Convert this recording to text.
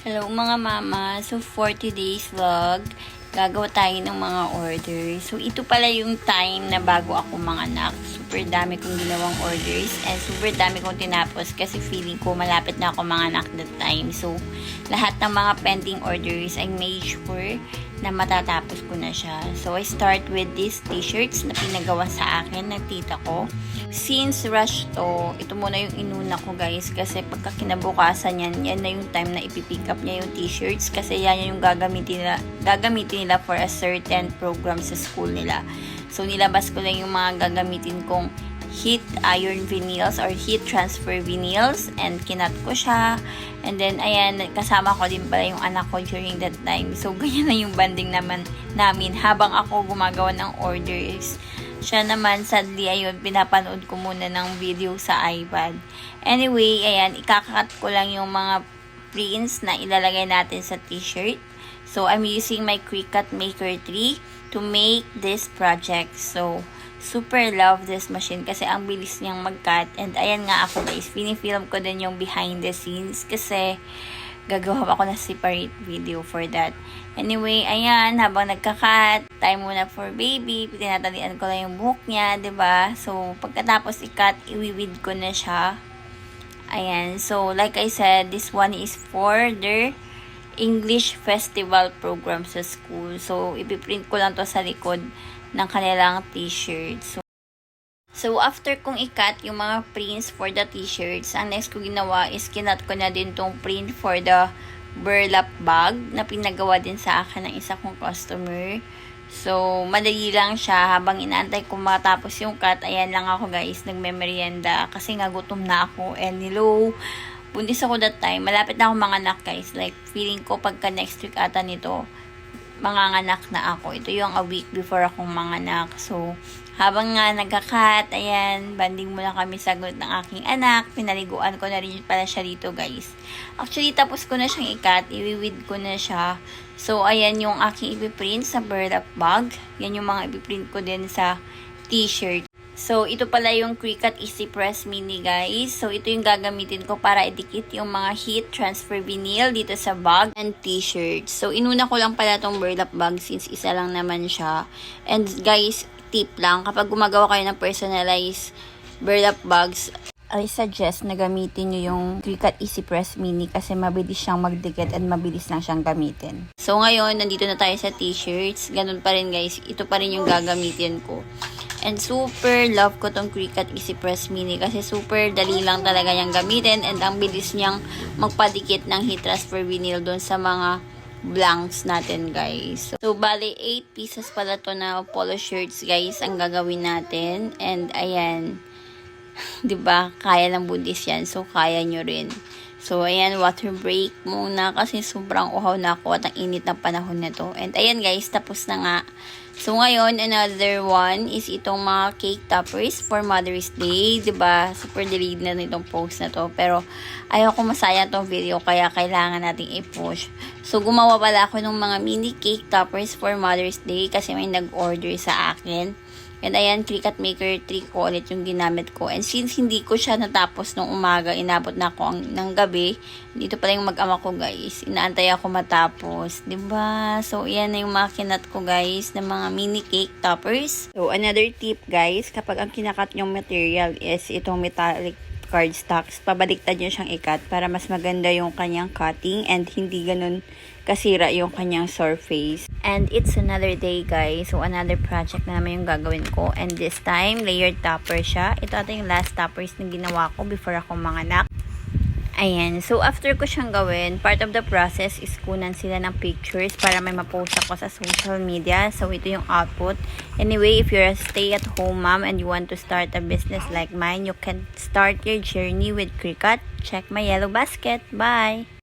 Hello mga mama. So for today's vlog, gagawa tayo ng mga orders. So ito pala yung time na bago ako manganak. Super dami kong ginawang orders and super dami kong tinapos kasi feeling ko malapit na ako manganak that time. So lahat ng mga pending orders I made sure na matatapos ko na siya. So I start with these t-shirts na pinagawa sa akin ng tita ko. Since rush to, ito muna yung inuna ko guys kasi pagka kinabukasan yan na yung time na ipipick up niya yung t-shirts kasi yan yung gagamitin nila for a certain program sa school nila. So nilabas ko lang yung mga gagamitin kong heat iron vinyls or heat transfer vinyls and kinat ko siya. And then ayan, kasama ko din pala yung anak ko during that time. So ganyan na yung banding namin habang ako gumagawa ng orders. Siya naman, sadly, ayun, pinapanood ko muna ng video sa iPad. Anyway, ayan, ikakat ko lang yung mga prints na ilalagay natin sa t-shirt. So, I'm using my Cricut Maker 3 to make this project. So, super love this machine kasi ang bilis niyang mag-cut. And ayan nga ako guys, pinifilm ko din yung behind the scenes kasi gagawa ako na separate video for that. Anyway, ayan, habang nagka-cut, time muna for baby, tinatalian ko lang yung buhok niya, 'di ba? So, pagkatapos i-cut, iwiwid ko na siya. Ayan, so like I said, this one is for their English Festival program sa school. So, ipiprint ko lang to sa likod ng kanilang t-shirt. So, after kong i-cut yung mga prints for the t-shirts, ang next ko ginawa is kinat ko na din tong print for the burlap bag na pinagawa din sa akin ng isa kong customer. So, madali lang siya. Habang inaantay ko matapos yung cut, ayan lang ako guys, nagme-merienda kasi nga gutom na ako. And hello, buntis ako that time. Malapit na ako manganak guys. Like, feeling ko pagka next week ata nito, manganganak na ako. Ito yung a week before akong manganak. So, habang nga nagka-cut, ayan, banding muna kami sa gulat ng aking anak. Pinaliguan ko na rin pala siya dito, guys. Actually, tapos ko na siyang i-cut. Iwiwid ko na siya. So, ayan yung aking ipiprint sa burlap bag. Yan yung mga ipiprint ko din sa t-shirt. So, ito pala yung Cricut Easy Press Mini, guys. So, ito yung gagamitin ko para idikit yung mga heat transfer vinyl dito sa bag and t-shirt. So, inuna ko lang pala tong burlap bag since isa lang naman siya. And, guys, tip lang, kapag gumagawa kayo ng personalized burlap bags, I suggest na gamitin nyo yung Cricut Easy Press Mini kasi mabilis siyang magdikit at mabilis lang siyang gamitin. So, ngayon, nandito na tayo sa t-shirts. Ganun pa rin, guys. Ito pa rin yung gagamitin ko. And super love ko tong Cricut Easy Press Mini kasi super dali lang talaga niyang gamitin and ang bilis niyang magpadikit ng heat transfer vinyl doon sa mga blanks natin guys. So bali 8 pieces pala to na polo shirts guys ang gagawin natin. And ayan, 'di ba? Kaya ng buntis yan. So kaya nyo rin. So ayan, water break muna kasi sobrang uhaw na ako at ang init ng panahon na to. And ayan guys, tapos na nga. So, ngayon, another one is itong mga cake toppers for Mother's Day. Diba? Super delayed na itong post na to. Pero, ayaw ko masaya tong video kaya kailangan nating i-push. So, gumawa pala ako ng mga mini cake toppers for Mother's Day kasi may nag-order sa akin. And ayan, Cricut Maker 3 ko ulit yung ginamit ko. And since hindi ko siya natapos nung umaga, inabot na ako ng gabi. Dito pala yung mag-ama ko guys. Inaantay ako matapos. Diba? So, ayan na yung mga kinat ko guys na mga mini cake toppers. So, another tip guys, kapag ang kinakat yung material is itong metallic cardstocks, pabaliktad nyo siyang ikat para mas maganda yung kanyang cutting and hindi ganun kasira yung kanyang surface. And it's another day guys. So another project na naman yung gagawin ko. And this time, layered topper siya. Ito ata yung last toppers na ginawa ko before ako manganak. Ayan. So after ko siyang gawin, part of the process is kunan sila ng pictures para may ma-post ako sa social media. So ito yung output. Anyway, if you're a stay-at-home mom and you want to start a business like mine, you can start your journey with Cricut. Check my yellow basket. Bye!